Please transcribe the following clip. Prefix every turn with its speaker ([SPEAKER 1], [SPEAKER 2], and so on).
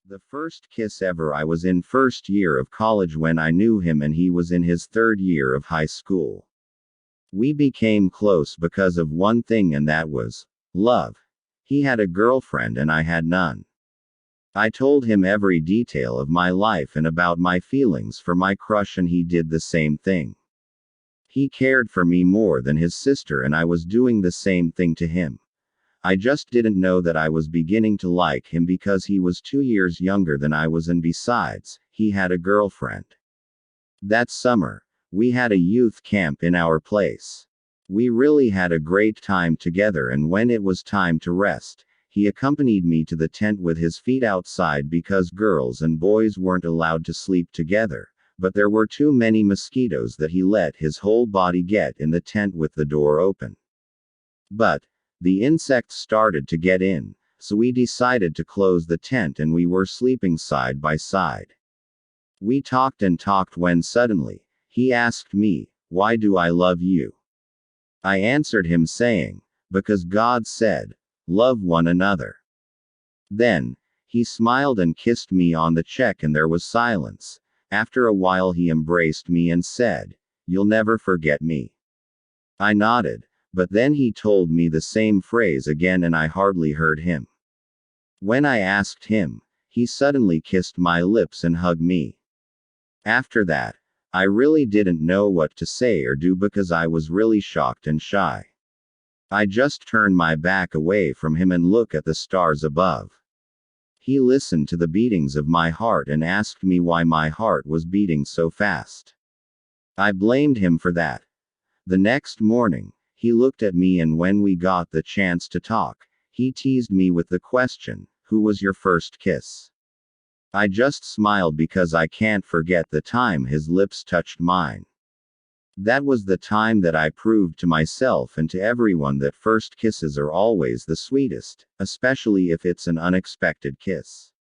[SPEAKER 1] The first kiss ever. I was in first year of college when I knew him and he was in his third year of high school. We became close because of one thing, and that was love. He had a girlfriend and I had none. I told him every detail of my life and about my feelings for my crush, and he did the same thing. He cared for me more than his sister, and I was doing the same thing to him. I just didn't know that I was beginning to like him because he was 2 years younger than I was, and besides, he had a girlfriend. That summer, we had a youth camp in our place. We really had a great time together, and when it was time to rest, he accompanied me to the tent with his feet outside because girls and boys weren't allowed to sleep together, but there were too many mosquitoes that he let his whole body get in the tent with the door open. But the insects started to get in, so we decided to close the tent and we were sleeping side by side. We talked and talked when suddenly, he asked me, "Why do I love you?" I answered him saying, "Because God said, love one another." Then, he smiled and kissed me on the cheek and there was silence. After a while he embraced me and said, "You'll never forget me." I nodded, but then he told me the same phrase again and I hardly heard him. When I asked him, he suddenly kissed my lips and hugged me. After that, I really didn't know what to say or do because I was really shocked and shy. I just turned my back away from him and looked at the stars above. He listened to the beatings of my heart and asked me why my heart was beating so fast. I blamed him for that. The next morning, he looked at me and when we got the chance to talk, he teased me with the question, "Who was your first kiss?" I just smiled because I can't forget the time his lips touched mine. That was the time that I proved to myself and to everyone that first kisses are always the sweetest, especially if it's an unexpected kiss.